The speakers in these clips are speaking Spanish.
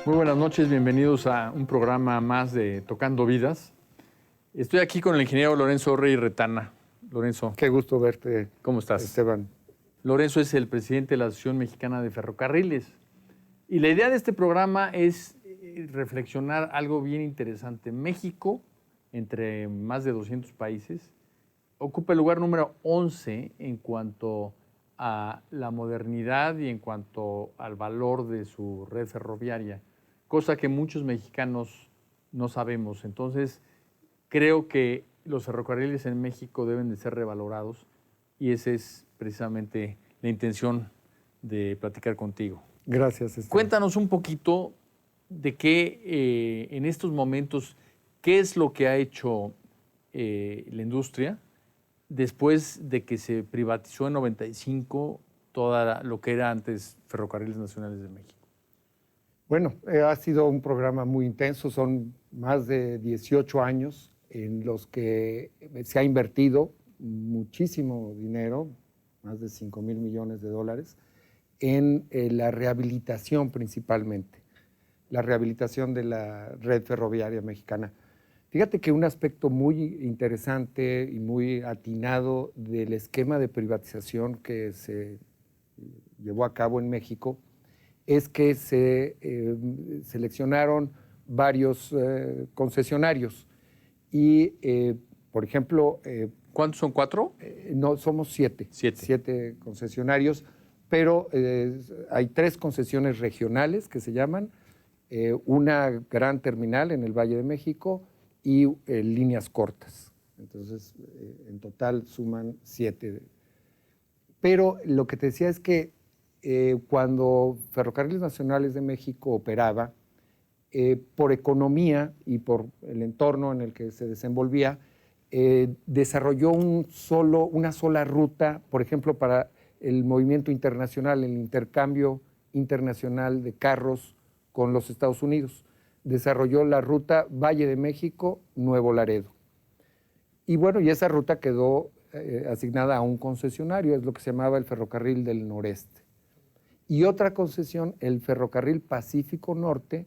Muy buenas noches, bienvenidos a un programa más de Tocando Vidas. Estoy aquí con el ingeniero Lorenzo Rey Retana. Lorenzo, qué gusto verte. ¿cómo estás? Esteban. Lorenzo es el presidente de la Asociación Mexicana de Ferrocarriles. Y la idea de este programa es reflexionar algo bien interesante. México, entre más de 200 países, ocupa el lugar número 11 en cuanto a la modernidad y en cuanto al valor de su red ferroviaria, cosa que muchos mexicanos no sabemos. Entonces, creo que los ferrocarriles en México deben de ser revalorados y esa es precisamente la intención de platicar contigo. Gracias, Esteban. Cuéntanos un poquito de qué, en estos momentos, qué es lo que ha hecho la industria después de que se privatizó en 95 todo lo que era antes Ferrocarriles Nacionales de México. Bueno, ha sido un programa muy intenso, son más de 18 años en los que se ha invertido muchísimo dinero, más de 5,000 millones de dólares, en la rehabilitación principalmente, la rehabilitación de la red ferroviaria mexicana. Fíjate que un aspecto muy interesante y muy atinado del esquema de privatización que se llevó a cabo en México es que se seleccionaron varios concesionarios y, por ejemplo... ¿Cuántos son? ¿4? No, somos 7. 7 concesionarios, pero hay 3 concesiones regionales que se llaman, una gran terminal en el Valle de México y líneas cortas. Entonces, en total suman 7. Pero lo que te decía es que cuando Ferrocarriles Nacionales de México operaba, por economía y por el entorno en el que se desenvolvía, desarrolló una sola ruta, por ejemplo, para el movimiento internacional, el intercambio internacional de carros con los Estados Unidos. Desarrolló la ruta Valle de México-Nuevo Laredo. Y bueno, y esa ruta quedó asignada a un concesionario, es lo que se llamaba el Ferrocarril del Noreste. Y otra concesión, el Ferrocarril Pacífico Norte,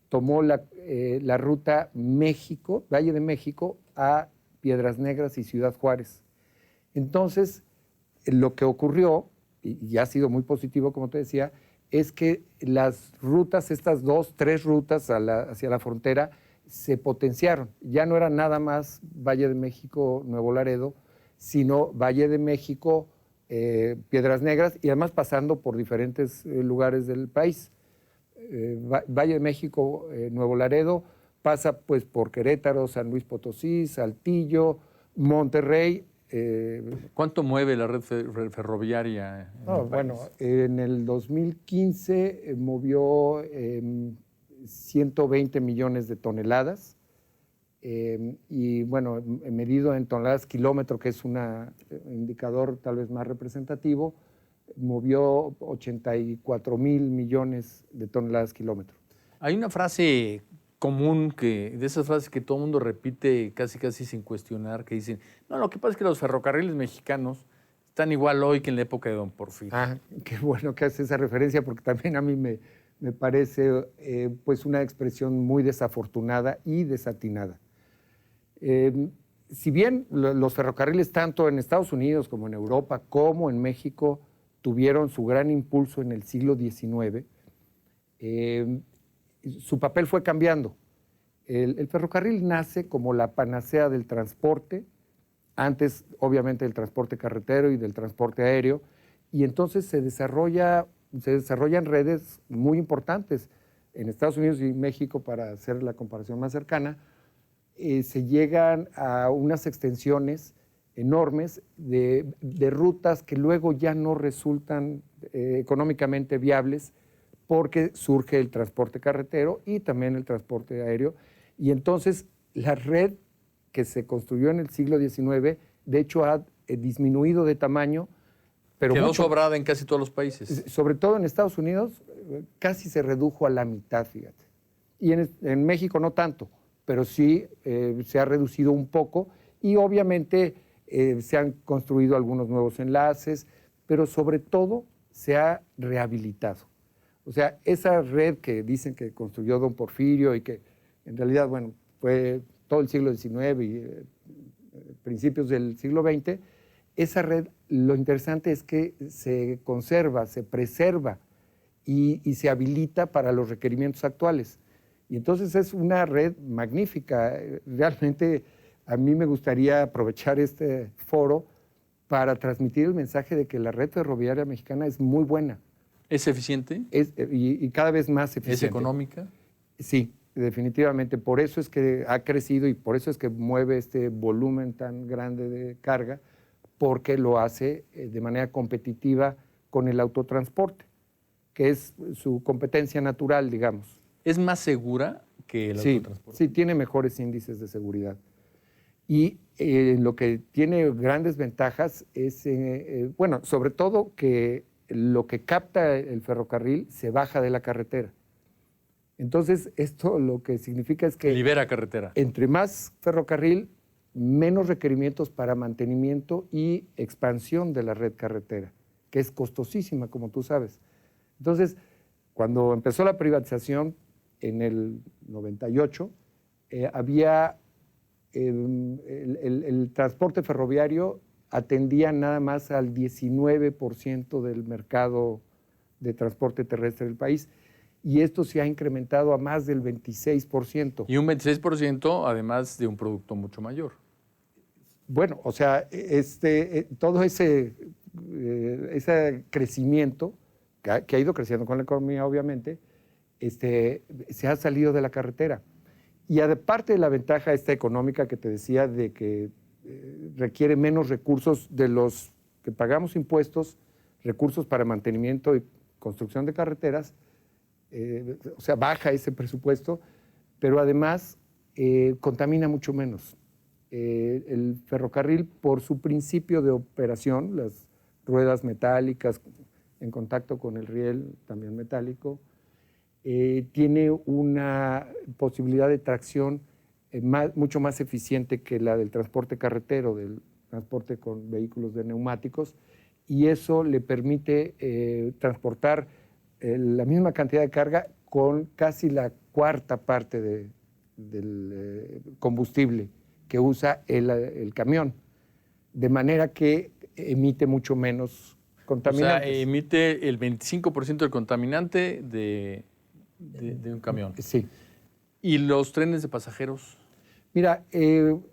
tomó la ruta México, Valle de México, a Piedras Negras y Ciudad Juárez. Entonces, lo que ocurrió, y ha sido muy positivo, como te decía, es que las rutas, estas 2, 3 rutas hacia la frontera, se potenciaron. Ya no era nada más Valle de México, Nuevo Laredo, sino Valle de México, Piedras Negras, y además pasando por diferentes lugares del país. Valle de México, Nuevo Laredo, pasa pues por Querétaro, San Luis Potosí, Saltillo, Monterrey. ¿Cuánto mueve la red ferroviaria en el país? Bueno, en el 2015 movió 120 millones de toneladas y bueno, medido en toneladas kilómetro, que es un indicador tal vez más representativo, movió 84,000 millones de toneladas kilómetro. Hay una frase común, de esas frases que todo el mundo repite casi sin cuestionar, que dicen, no, lo que pasa es que los ferrocarriles mexicanos están igual hoy que en la época de Don Porfirio. Qué bueno que hace esa referencia, porque también a mí me parece pues una expresión muy desafortunada y desatinada. Si bien los ferrocarriles, tanto en Estados Unidos como en Europa, como en México, tuvieron su gran impulso en el siglo XIX, su papel fue cambiando. El ferrocarril nace como la panacea del transporte, antes obviamente del transporte carretero y del transporte aéreo, y entonces se desarrollan redes muy importantes. En Estados Unidos y México, para hacer la comparación más cercana, se llegan a unas extensiones enormes de rutas que luego ya no resultan económicamente viables porque surge el transporte carretero y también el transporte aéreo. Y entonces la red que se construyó en el siglo XIX, de hecho, ha disminuido de tamaño. Pero quedó sobrada en casi todos los países. Sobre todo en Estados Unidos, casi se redujo a la mitad, fíjate. Y en México no tanto, pero sí se ha reducido un poco y obviamente se han construido algunos nuevos enlaces, pero sobre todo se ha rehabilitado. O sea, esa red que dicen que construyó don Porfirio y que en realidad, bueno, fue todo el siglo XIX y principios del siglo XX, esa red, lo interesante es que se conserva, se preserva y se habilita para los requerimientos actuales. Y entonces es una red magnífica. Realmente a mí me gustaría aprovechar este foro para transmitir el mensaje de que la red ferroviaria mexicana es muy buena. ¿Es eficiente? Y cada vez más eficiente. ¿Es económica? Sí, definitivamente. Por eso es que ha crecido y por eso es que mueve este volumen tan grande de carga, porque lo hace de manera competitiva con el autotransporte, que es su competencia natural, digamos. ¿Es más segura que el autotransporte? Sí, tiene mejores índices de seguridad. Y lo que tiene grandes ventajas es, bueno, sobre todo que lo que capta el ferrocarril se baja de la carretera. Entonces, esto lo que significa es que... libera carretera. Entre más ferrocarril, menos requerimientos para mantenimiento y expansión de la red carretera, que es costosísima, como tú sabes. Entonces, cuando empezó la privatización en el 98, había el transporte ferroviario atendía nada más al 19% del mercado de transporte terrestre del país, y esto se ha incrementado a más del 26%. Y un 26% además de un producto mucho mayor. Bueno, o sea, todo ese crecimiento que ha ido creciendo con la economía, obviamente, se ha salido de la carretera. Y aparte de la ventaja esta económica que te decía de que requiere menos recursos de los que pagamos impuestos, recursos para mantenimiento y construcción de carreteras, o sea, baja ese presupuesto, pero además contamina mucho menos. El ferrocarril, por su principio de operación, las ruedas metálicas en contacto con el riel también metálico, tiene una posibilidad de tracción mucho más eficiente que la del transporte carretero, del transporte con vehículos de neumáticos, y eso le permite transportar la misma cantidad de carga con casi la cuarta parte del combustible que usa el camión, de manera que emite mucho menos contaminantes. O sea, emite el 25% del contaminante de un camión. Sí. ¿Y los trenes de pasajeros? Mira, en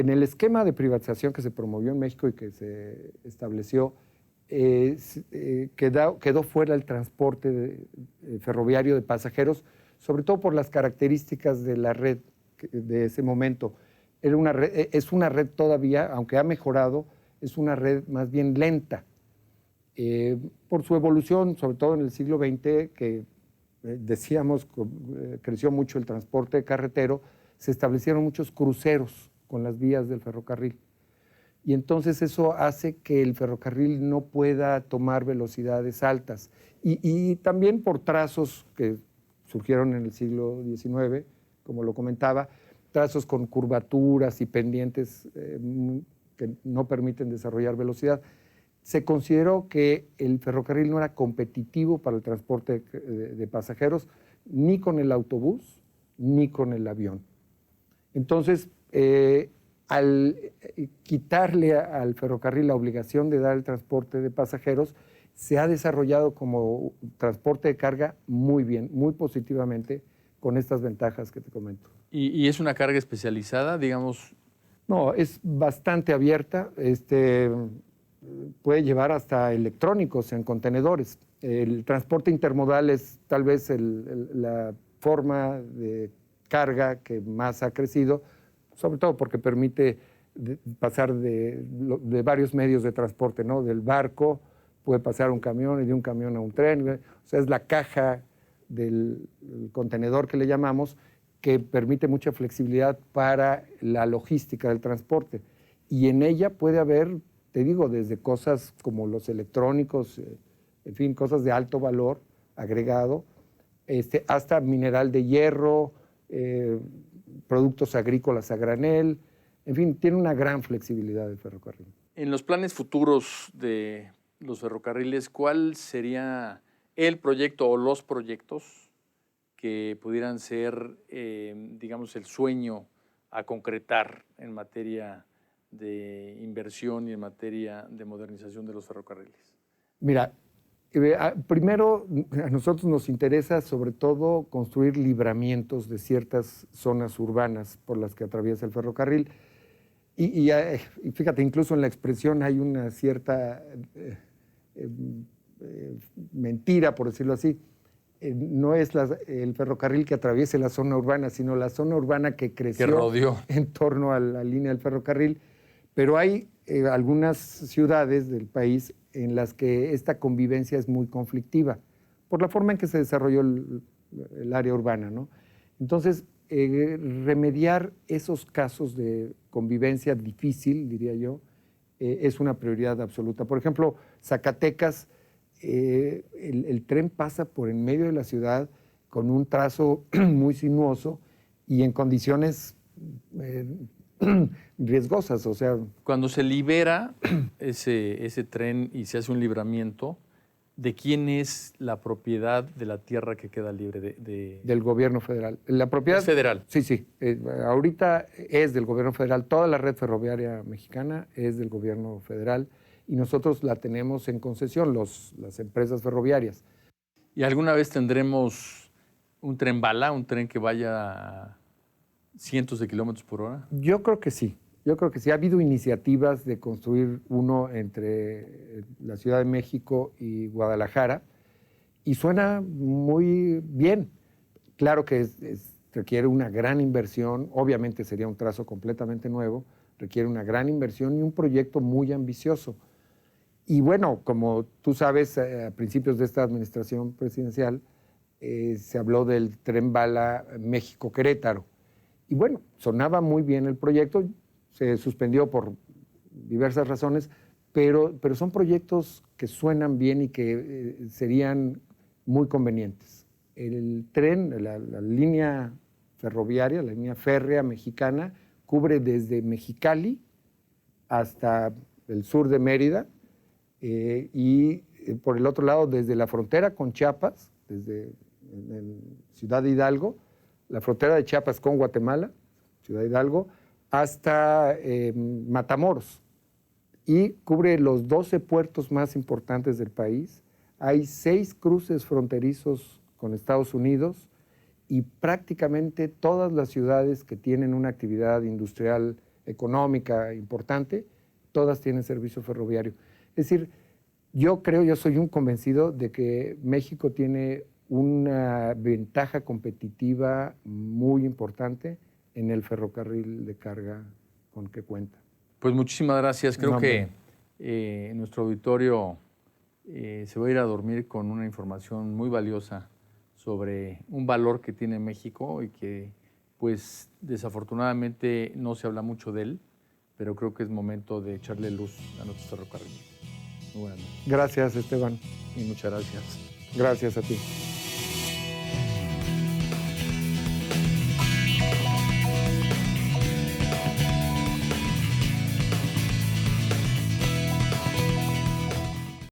el esquema de privatización que se promovió en México y que se estableció, quedó fuera el transporte ferroviario de pasajeros, sobre todo por las características de la red de ese momento. Es una red todavía, aunque ha mejorado, es una red más bien lenta. Por su evolución, sobre todo en el siglo XX, que decíamos, creció mucho el transporte carretero, se establecieron muchos cruceros con las vías del ferrocarril. Y entonces eso hace que el ferrocarril no pueda tomar velocidades altas. Y también por trazos que surgieron en el siglo XIX, como lo comentaba, trazos con curvaturas y pendientes que no permiten desarrollar velocidad. Se consideró que el ferrocarril no era competitivo para el transporte de pasajeros, ni con el autobús, ni con el avión. Entonces, al quitarle al ferrocarril la obligación de dar el transporte de pasajeros, se ha desarrollado como transporte de carga muy bien, muy positivamente, con estas ventajas que te comento. ¿Y es una carga especializada, digamos? No, es bastante abierta. Puede llevar hasta electrónicos en contenedores. El transporte intermodal es tal vez la forma de carga que más ha crecido, sobre todo porque permite pasar de varios medios de transporte, ¿no? Del barco puede pasar un camión y de un camión a un tren. O sea, es la caja del contenedor que le llamamos, que permite mucha flexibilidad para la logística del transporte. Y en ella puede haber, te digo, desde cosas como los electrónicos, en fin, cosas de alto valor agregado, hasta mineral de hierro, productos agrícolas a granel, en fin, tiene una gran flexibilidad el ferrocarril. En los planes futuros de los ferrocarriles, ¿cuál sería el proyecto o los proyectos que pudieran ser, digamos, el sueño a concretar en materia de inversión y en materia de modernización de los ferrocarriles? Mira, primero a nosotros nos interesa sobre todo construir libramientos de ciertas zonas urbanas por las que atraviesa el ferrocarril. Y fíjate, incluso en la expresión hay una cierta mentira, por decirlo así. No es el ferrocarril que atraviese la zona urbana, sino la zona urbana que creció rodeó en torno a la línea del ferrocarril. Pero hay algunas ciudades del país en las que esta convivencia es muy conflictiva, por la forma en que se desarrolló el área urbana, ¿no? Entonces, remediar esos casos de convivencia difícil, diría yo, es una prioridad absoluta. Por ejemplo, Zacatecas, el tren pasa por en medio de la ciudad con un trazo muy sinuoso y en condiciones riesgosas, o sea... Cuando se libera ese tren y se hace un libramiento, ¿de quién es la propiedad de la tierra que queda libre? Del gobierno federal. La propiedad... ¿Es federal? Sí, sí. Ahorita es del gobierno federal. Toda la red ferroviaria mexicana es del gobierno federal y nosotros la tenemos en concesión, las empresas ferroviarias. ¿Y alguna vez tendremos un tren bala, un tren que vaya a cientos de kilómetros por hora? Yo creo que sí. Yo creo que sí. Ha habido iniciativas de construir uno entre la Ciudad de México y Guadalajara y suena muy bien. Claro que requiere una gran inversión, obviamente sería un trazo completamente nuevo, requiere una gran inversión y un proyecto muy ambicioso. Y bueno, como tú sabes, a principios de esta administración presidencial se habló del tren bala México-Querétaro. Y bueno, sonaba muy bien el proyecto, se suspendió por diversas razones, pero son proyectos que suenan bien y que serían muy convenientes. El tren, la línea ferroviaria, la línea férrea mexicana, cubre desde Mexicali hasta el sur de Mérida y por el otro lado desde la frontera con Chiapas, desde Ciudad Hidalgo, la frontera de Chiapas con Guatemala, Ciudad Hidalgo, hasta Matamoros, y cubre los 12 puertos más importantes del país. Hay 6 cruces fronterizos con Estados Unidos y prácticamente todas las ciudades que tienen una actividad industrial económica importante, todas tienen servicio ferroviario. Es decir, yo soy un convencido de que México tiene una ventaja competitiva muy importante en el ferrocarril de carga con que cuenta. Pues muchísimas gracias. Creo que nuestro auditorio se va a ir a dormir con una información muy valiosa sobre un valor que tiene México y que, pues, desafortunadamente no se habla mucho de él, pero creo que es momento de echarle luz a nuestros ferrocarriles. Muy buenas noches. Gracias, Esteban. Y muchas gracias. Gracias a ti.